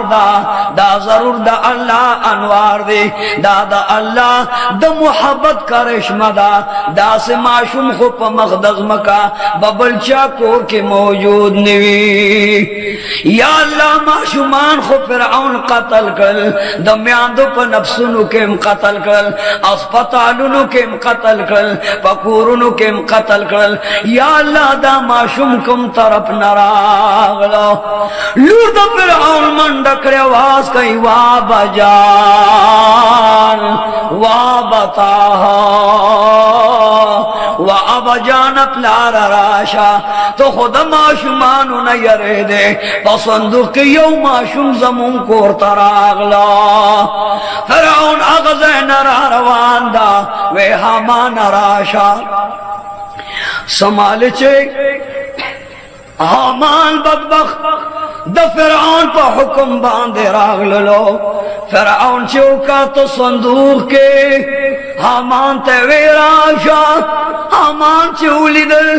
[SPEAKER 1] دا ضرور دا اللہ انوار دے دا اللہ دا محبت کا رشمہ دا سے معشوم خو پا مخدغ مکا ببلچا کور کے موجود نوی یا اللہ معشومان خو فرعون قتل کر دا میاندو پا نفسونو کم قتل کر اسپتالونو کم قتل کر پکورونو کم قتل کر یا اللہ دا معشوم کم طرف نراغلو لور دا فرعون منڈکڑے آواز کئی وابا جان وابا تاہا وابا جان اپلار راشا تو خود معشومانو نیرے دے پسندوق کے یو معشوم زمون کور تراغلا فرعون اغزین را روان دا وے حامان راشا سمال چے حامان بدبخت دا فرعون پا حکم باندے راغلو فرعون چوکا تو صندوق کے حامان تیوی راشا حامان چولی دل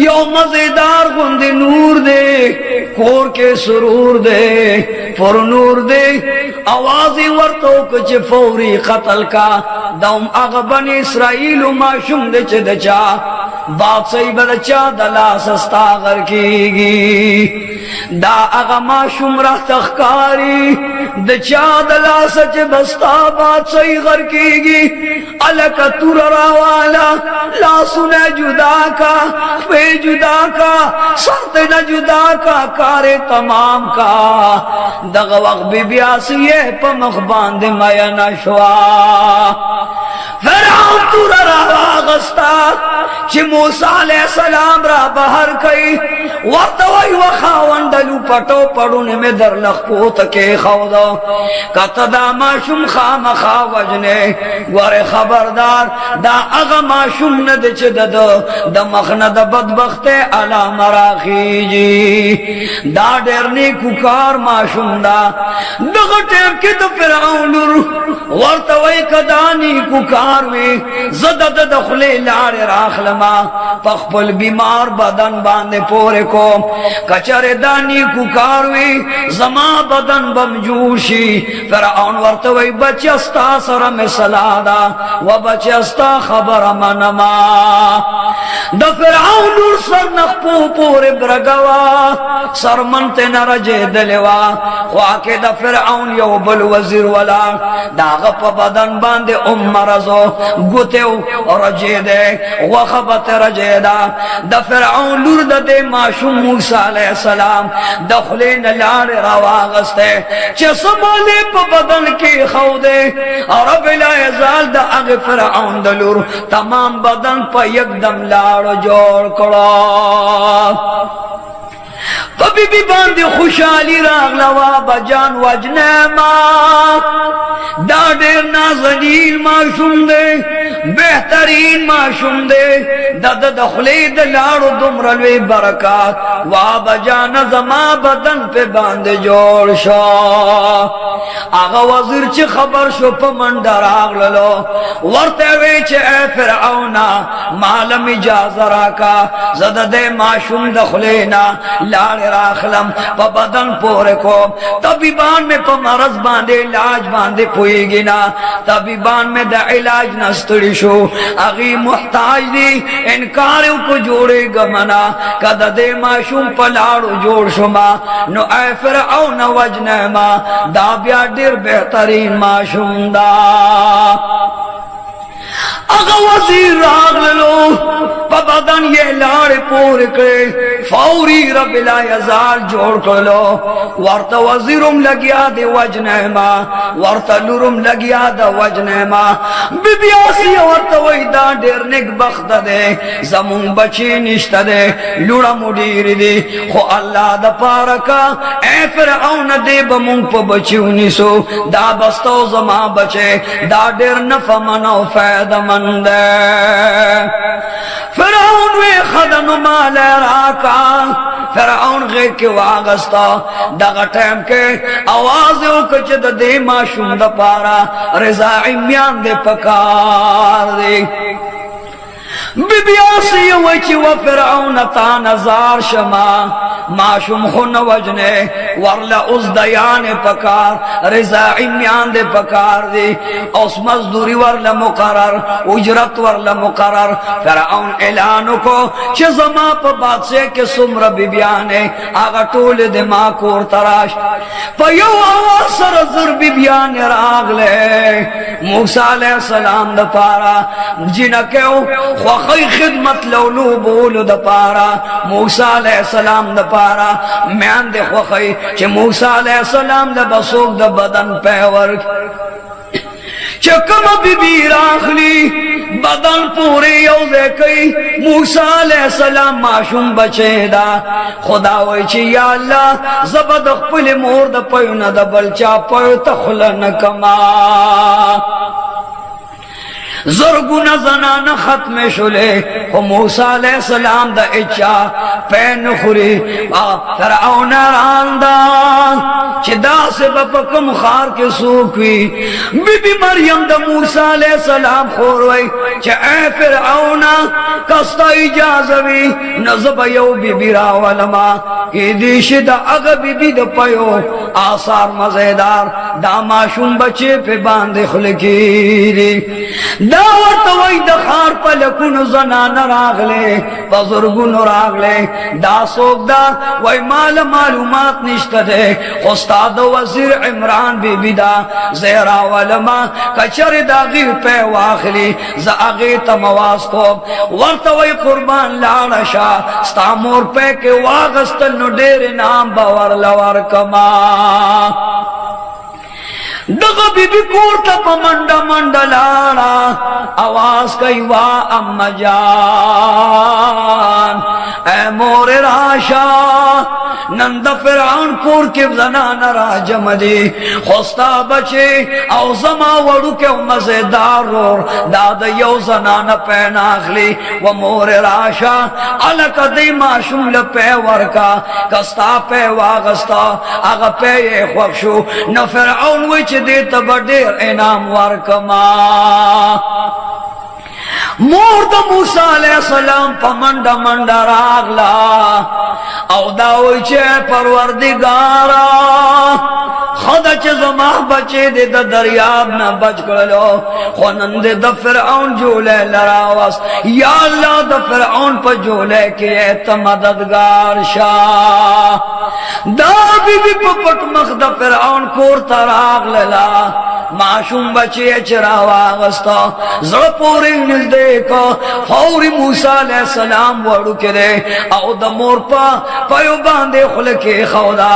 [SPEAKER 1] یو مزیدار گند نور دے کور کے سرور دے پر نور دے آوازی ورطو کچھ فوری قتل کا دوم اغبن اسرائیل معشوم دے چھ دچا بات سی بلچا دلا سستا غر کی گی دا اغا معشوم رہ تخکاری دچا دلا سچ بستا بات سی غر کی گی علکا تور راوالا لا سنے جدا کا پہ جدا کا سرت نہ جدا کا کارے تمام کا دغ وقت بی بیاسی پا مخباند میا نشوا فرعون تور راوا غستا چې موسی علیہ السلام را بهر کئی ورته وای وخاوندلو پټو پړونه مې در لخپو تکې خاودا کته دا ماشوم خامخا وجنه ګوره خبردار دا هغه ماشوم نه د چې د مخنه د بدبخته علامه راخیږي دا ډېر نیکو کار ماشوم دا دغه ټیم کې د فرعون ورته وای کدا نیکو کار وي زده د دخلې لارې راخلما په خپل بیمار بدن باندې پورې کوم کچره دا نیکو کار وي زما بدن بم جوشي فرعون ورته وای بچی استا سره مثلا دا و بچی استا خبر منما د فرعون نور سر نخپو پورې برګوا سرمنته نرجه دلوا خواکه د فرعون یو بل وزیر ولا داغه په بدن باندې مرزو ګوتو رجه ده وخبت رجه ده د فرعون لور د ماشوم موسی علیہ السلام دخلین لار راواغسته چې سماله په بدن کې خو ده رب لا یزال د هغه فرعون د لور تمام بدن په یکدم لاړ جوړ کړه بی بی باندې خوشحالی راغلوا بجان وجنما دا ډېر نازنین معصوم دی بهترین معصوم دی د دخلې د لاړو دومره لوی برکات وا بجان زما بدن په باندې جوړ شو هغه وزیر چې خبر شو په منډه راغللو ورته وی چې اے فرعون مالم اجازه راکا زده د معصوم دخلینا لاړ راخلم په بدن پورې کو طبيبان میں په مرض باندې علاج باندې پويږي نا طبيبان میں د علاج نستړي شو اغي محتاج دي انکار کو جوړي غمنا کده د معصوم په لاړو جوړ شوما نو اے فرعون وجنما دا بیا ډېر بهترین معصوم دا اگا وزیر راغلو پا بدن یہ لار پور کرے فوری رب لا یزال جوڑ کرلو ورطا وزیرم لگیا دے وجنہما ورطا لورم لگیا دا وجنہما بی بی آسی ورطا ویدہ دیر نک بخت دے زمون بچی نشت دے لوڑا مدیر دی خو اللہ دا پارکا اے فرعون دے بمون پا بچیونی سو دا بستو زما بچے دا دیر نفع منو فیدہ من فرعون وی خدن مال راکا فرعون غیر کے واغستا دغا ٹیم کے آوازوں کچھ دا دے معصوم دا پارا رضاعی میان دے پکار دے بی بی آسی وچی و فرعون تا نظار شما معصوم خون وجنے ورلا اس دیان پکار رضاعی میان دے پکار دی اس مزدوری ورلا مقرر اجرت ورلا مقرر فرعون اعلانو کو چه زما پا بادشاہ کے سمر بی بیانے آگا ٹول دے ما کور تراش پا یو آواز سر زر بی بیانے راگ لے موسیٰ علیہ السلام دا پارا جنکیو خوخی خدمت لولو بولو دا پارا موسیٰ علیہ السلام دا پارا میان دے خوخی چه موسیٰ علیہ السلام دا بسوک دا بدن پیور چکم بی بی راخلی بدن پوری یوزے کئی موسیٰ علیہ السلام معصوم بچے دا خدا ویچی یا اللہ زبد اخپل مور دا پیونا دا بلچا پیو تخلن کما زرگون زنان ختم شلے خو موسیٰ علیہ السلام دا اچا پین خوری فرعون راندا چی دا سے بپکم خار کے سوکوی بی بی مریم دا موسیٰ علیہ السلام خوروی چی اے فرعون کستا اجازوی نزب یو بی بی راولما کی دیش دا اگا بی بی دا پیو آثار مزیدار دا معصوم بچے پہ باندے خلکی دی داورت وی دخار پلکون زنان راغلے بزرگون راغلے دا سوک دا وی مال معلومات نشت دے خستاد وزیر عمران بی بی دا زیرا ولما کچر دا غیر پہ واخلی زا اغیت مواز کو ورت وی قربان لارشا ستامور پہ کے واغستل نو دیر نام باور لور کما दगा बीबी कोरता पा मंडा मंडा लाड़ा आवाज कई वा अम्मा जान ऐ मोरे राशा नंद फिरौन कोर के जनाना राजमदी खुस्ता बचे औ जमा वड़ू के मजेदार रोर दादा यो जनाना पैनाखली व मोरे राशा अलक दे माशूम लपे वरका कस्ता पे वागस्ता आगा पे ये ख्वक्षु न फिरौन विच दे तबडेर इनाम वरकमा मोर द मूसा अलैहिस्सलाम पमंडा मंडा रागला औ दावई चे परवरदिगारा खुदा चे जमा बचे दे द दरियाब न बच कलो खुनन दे द फिरौन जोले लरावस या अल्लाह द फिरौन पर जोले के त मददगार शाह दा बीबी पपट मख द फिरौन कोर तराग लला माशूम बचे चरावा गस्ता जड़ पूरी निल देखो फौरी मूसा अलैहिस्सलाम वड़ू करे औ द मोर पा पयो बांधे खुल के खौदा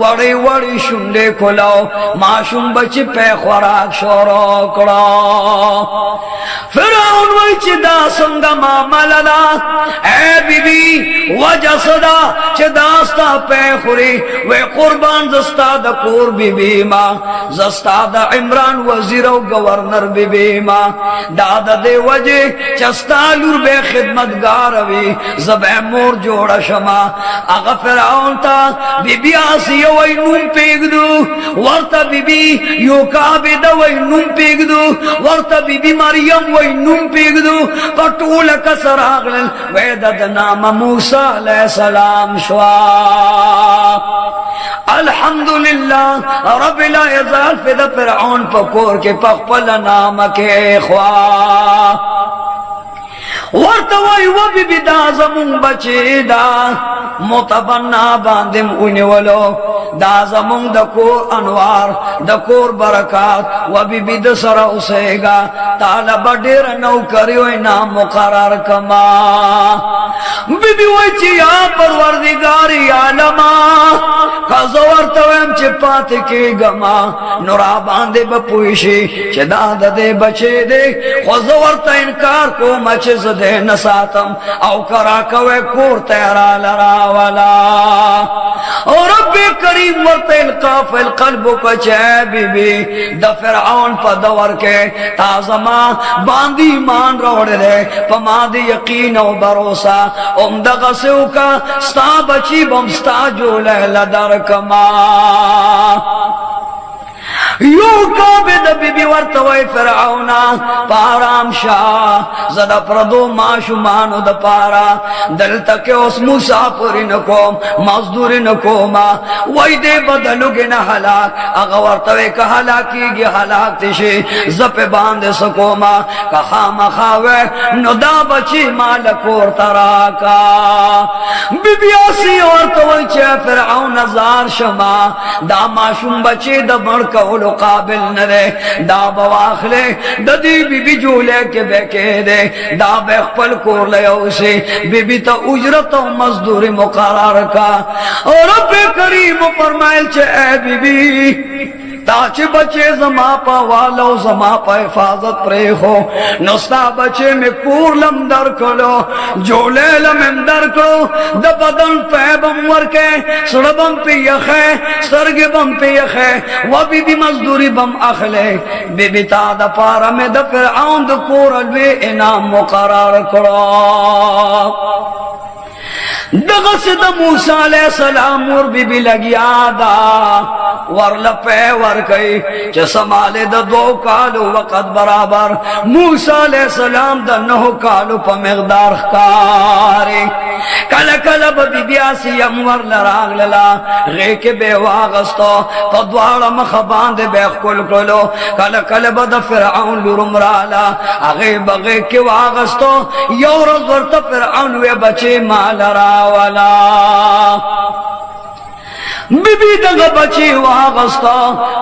[SPEAKER 1] वड़ी वड़ी शुंडे खुलो माशूम बचे पे खुराक शोरो कड़ो फिरौन वच दा संगा मामला ए बीबी वजह सदा चदास्ता पे खुरी वे कुर्बान जस्ता द कोर बीबी मा जस्ता द इमरान वजीर गवर्नर बीबी मा दादा दे वजे चस्तालुर बे खिदमतगार वी जबे मोर जोड़ा शमा आगा फिरौन ता बीबी आसिया वही नूम पेगदू वर्ता बीबी योकाबिदा वही नूम पेगदू वर्ता बीबी मरियम वही नूम पेगदू पटूल कसरागल वेदद नाम मूसा अलैहिस्सलाम शवा अल्हम्दुलिल्लाह रब्बिल इज़्ज़त फिद फिरौन पकोर के पखपल नाम के ख्वा वर्तवाई वो बीबी दा जमुन बचेदा मुतबन्ना बांधिम उन्हेवलो दा जमुन दकोर अनवार दकोर बरकात वो बीबी दसरा उसेगा ताला बडेर नौकरियों नाम मुकरार कमा बीबी वची या परवरदिगारी आलमा कज़वर तवम चिपात के गमा नूरा बांधे बपुइशी चदाद दे बचे दे कज़वर ता इनकार को मचे दे नसातम औ करा कवे कोर तेरा लरा वाला और रब्बे करीम वरतिल काफिल कल्बो कचे बीबी द फिरौन पर दवर के ताजमा बांधी मान रोड़ दे पमा दे यकीन और भरोसा उमदगा से उका स्ता बची बम स्ता जो लहला दर कमा यो काबिद बीबी वर्तवाई फिरौना पाराम शाह ज़दा प्रदो माशुमानो द पारा दल तक उस मुसाफिरी न कोम मजदूरी न कोमा वही दे बदलुगे न हलाक अगर वर्तवे का हलाकी गे हलाक तिशे जपे बांधे सकोमा कहा मखावे नुदा बची माल कोर तराका बीबी आसी वर्तवाई चे फिरौन जार शमा दा माशुम बचे द बड़का काबिल न रे दा बवाखले ददी बीबी जोले के बेके दे दा बेखपल कोर ले उसे बीबी तो उजरत और मजदूरी मुकर्रर का और रब्बे करीम फरमाइल छे ए बीबी ताचे बचे जमा पा वालो जमा पा हिफाजत प्रे हो नस्ता बचे में कूरलम दर कलो जोले लमंदर को द बदन पे बमवर के सड़बम पे यखे सरगे बम पे यखे वो बीबी मजदूरी बम अखले बीबी ता द पारा में द फिरौन द कोरल वे इनाम मुकर्रर करो दगा से द मूसा अलैहिस्सलाम और बीबी लगिया दा वरल पे वर गई च समाले द दो कालो वक़्त बराबर मूसा अलैहिस्सलाम द नौ कालो प मिकदार कारी कल कल बीबी आसिया वर लराग लला गे के बेवागस्तो पद्वाड़ मखबान दे बेखुल कलो कल कल बद फिरौन लुरमराला आगे बगे के वागस्तो योर वर्त फिरौन वे बचे मालरा वाला बीबी दगा बची वागस्ता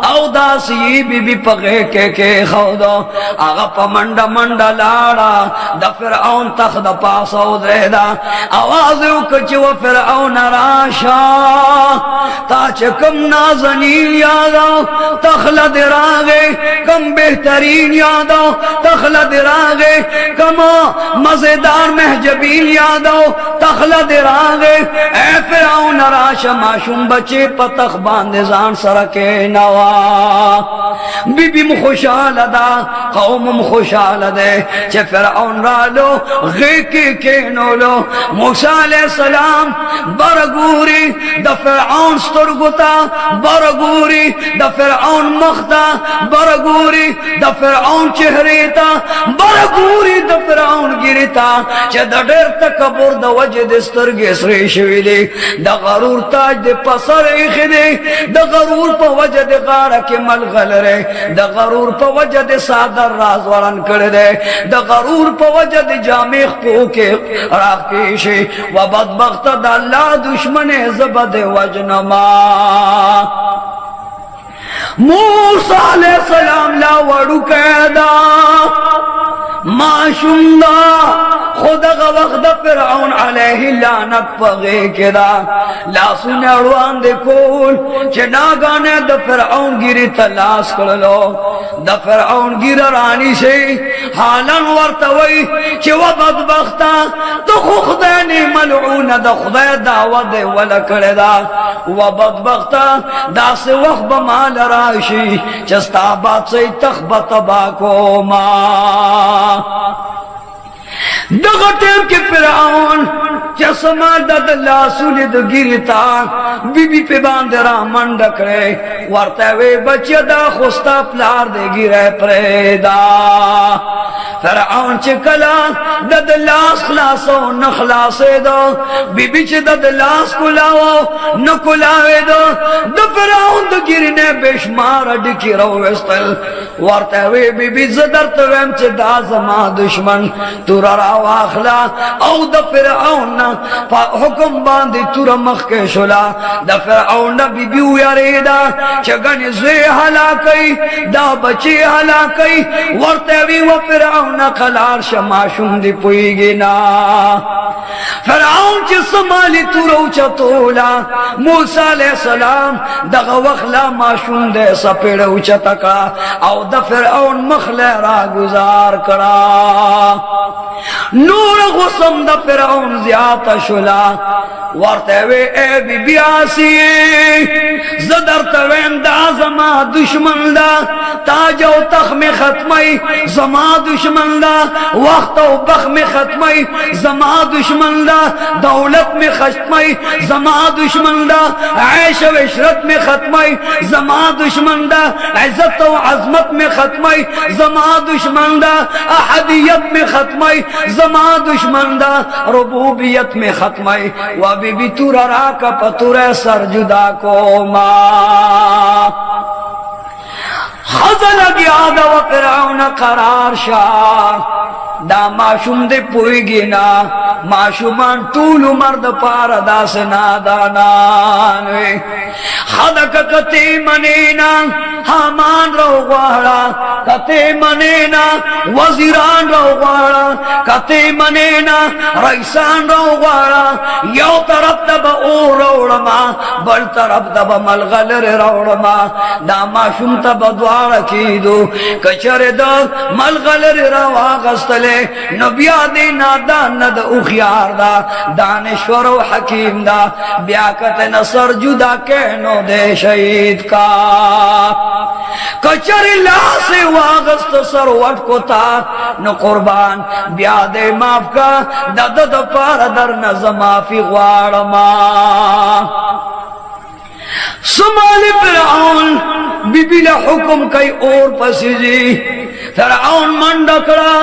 [SPEAKER 1] औ दासी बीबी पगे के खौदो आगा पमंडा मंडा लाड़ा द फिरऔन तख द पास औदा आवाज उकच व फिरऔन राशा ताच कम नाज़नीन यादो तखलद रागे कम बेहतरीन यादो तखलद रागे कम मजेदार महजबीन यादो तखलद रागे ए फिरऔन राशा माशूम बचे पतख बांधे जान सरके नवा बीबी खुशाल दा कौम खुशाल दे चे फिरऔन रालो गे के नोलो मूसा अलैहि सलाम बरगूरी द फिरऔन स्तरगुता बरगूरी द फिरऔन मखता बरगूरी द फिरऔन चेहरेता बरगूरी द फिरऔन गिरता चे द डेर तकबर द वजह the स्तरगे श्रेशविले the Garuda Taj the पसर खिदे द गरूर प वजह द गाड़ा के मलगल रे द गरूर प वजह द सादर राज वरन कर दे द गरूर प वजह द जामे खो के राकेशे व बदबख्त द अल्लाह दुश्मन ज़बद वजनमा मूसा अलैहि सलाम ला वडू कैदा माशुंदा खुदा का वक्त फिरऔन अलैहि लानत पगे केदा लासुने अड़वान देखोल चना गाने द फिरऔन गिरी तलाश कर लो द फिरऔन गिरा रानी से हालन वर्तवई che wa badbakhta to खुदा ने मलऊन द खुदा दावत दे वला करे दा wa badbakhta da से वक्त बमाल राशि चस्ता बात से तखबत बाको मा दगटेम के फिरऔन चश्मा ददला सुलिद गिरता बीबी पे बांदरा मंडक रे वर्तवे बच्चे दा खुस्ता प्लार दे गिरे प्रेदा फिरऔन चकला ददलास खलासो न खलासे दो बीबी च ददलास कुलाओ न कुलावे दो द फिरऔन द गिरने बेशुमार अडकी रोवस्तल वर्तवे बीबी जदरत वम च दा जमा दुश्मन तुरा वाखला औ द फिरऔन हुक्म बांधे तुरा मख के शुला द फिरऔन बीबी यारेदा चगन जे हलाकई दा बचे हलाकई वर्तवी व फिरऔन खलार शमाशुम दी पुईगी ना फिरऔन च समाली तुरा उचतोला मूसा अलैहि सलाम द वखला माशुम दे सपेड़ उचतका औ द फिरऔन मखले रा गुजार करा नूर गुसम द फिरऔन ज्यादा शुला वर्तवे ए बीबी आसी जदरत वें दा जमा दुश्मन दा ताजो तख में खत्मई जमा दुश्मन दा वक्त और बख में खत्मई जमा दुश्मन दा दौलत में खत्मई जमा दुश्मन दा ऐश व इशरत में खत्मई जमा दुश्मन दा इज्जत और अजमत में खत्मई जमा दुश्मन दा अहदियत में खत्मई जमा दुश्मन दा रुबूबियत में खत्मई व बीबी तुरा का पतुरे सर जुदा को मा खजल गया द फिरऔन करार शाह दा माशुम दे पुईगी ना माशुमान तूल मर्द पार दास नादानान खदक कते मनेना हामान रो वाड़ा कते मनेना वजीरान रो वाड़ा कते मनेना रईसान रो वाड़ा यो तरफ दब ओ रोड़मा बल तरफ दब मलगल रे रोड़मा दा माशुम तब द्वार की दो कचरे द मलगल रे रवा गस्तले नबिया दे नादा नद उखियार दा दानेश्वर व हकीम दा ब्याकत नसर जुदा के नो दे शहीद का कचरी ला से वागस्त सरवट को था न कुर्बान ब्यादे माफ का दद द पार दर न माफी ग्वाड़मा समाली फिरऔन बीबीला हुक्म कई और पसीजी फिरऔन मंडकड़ा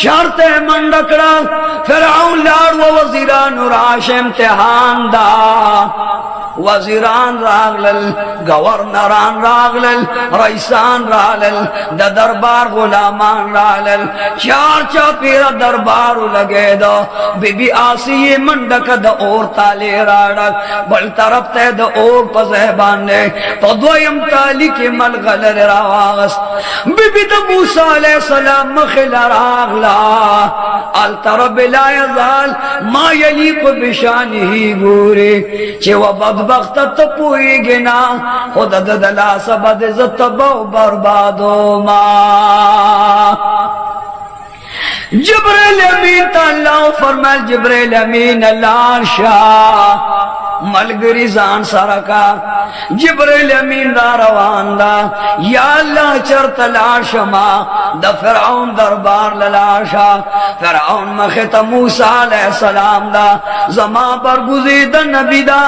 [SPEAKER 1] शर्ते मंडकड़ा फिरऔन लाड़ व वजीरान राश इम्तिहान दा वजीरान रागलल, गवर्नरान रागलल, रईसान रागलल, द दरबार गुलामान रागलल, चार चापीरा दरबार लगे दो। बीबी आसिये मंडक द और ताले राडक, बल तरफ ते द और पज़हबान ने तो द्वयम ताली के मल गलर रावागस। बीबी द मूसा अलैहि सलाम मखिला रागला, अल तरब ला यज़ाल मा यलीक़ु बिशानिही गोरे, चे व बदबख्त तो पुईगे ना, खुद ददला सबद ज़तबो बर्बादो मा। जिब्रील अमीन अल्लाह फरमाल, जिब्रील अमीन अल्लाह शाह मलगरी जान सरका, जिब्रील अमीन दा रवान दा, या अल्लाह चर तलाशमा द फिरौन दरबार ललाशा। फिरौन मखत मूसा अलैहि सलाम दा, जमा बरगुज़ेदा नबी दा,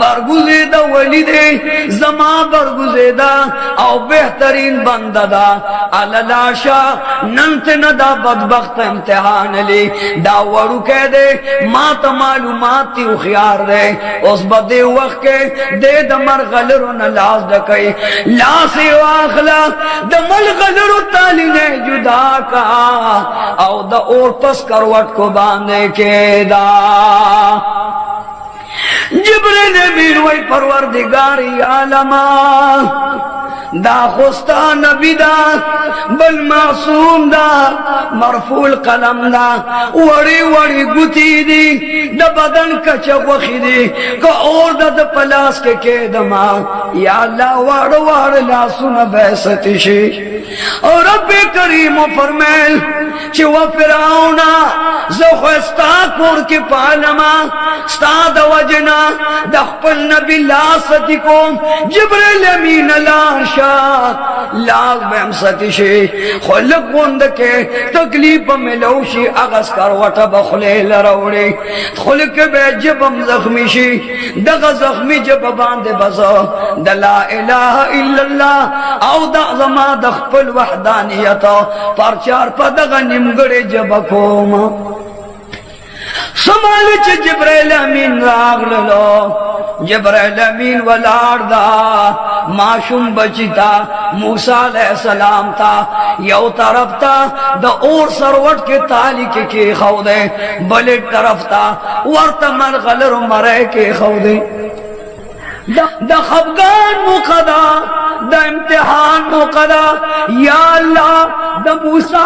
[SPEAKER 1] बरगुज़ेदा वली दे, जमा बरगुज़ेदा औ बेहतरीन बंदा दा, अललाशा नंत नदा बदबख्त इम्तिहान ली दा वड़ू कह दे मात मालूमात ती उखियार दे। उस बदे वक्त के दे दमर गलरो न लाश डकई, लाश वाखला दमल गलरो ताली ने जुदा का, औ द और पस करवट को बांधे के दा। जिब्रील अमीन वही परवरदिगारी आलमा दा खुस्ता नबी दा, बल मासूम दा, मरफूल कलम दा, वड़ी वड़ी गुती दी, द बदन का चवखी दी का और द पलास के दमा। या अल्लाह वाड़ वाड़ ला सुन बैसतिशी और रब्बे करीम फरमाल कि वह फिरौना ज़ख़्स्ता कोर के पालमा स्ता द वजना द खपल नबी लासती को जिब्रील अमीन लाश लाग बेमसतिशे खुलक गुंद के तकलीफ में लौशी अगस करवट बखले लरौड़े खुलक बे जबम जख्मीशी दग जख्मी जब बांधे बसो द ला इलाहा इल्लल्लाह औ द ज़मा द खपल वहदानियत परचार पदग निमगड़े जब कोमा समालिच जिब्रील अमीन रागलो। जिब्रील अमीन वलारदा माशूम बचिता मूसा अलैहि सलाम था, यौ तरफ था द और सरवट के ताली के खौदे, बले तरफ था वर्तमल गलर मरे के खौदे। द खफगान मुकदा द इम्तिहान मुकदा। या अल्लाह द मूसा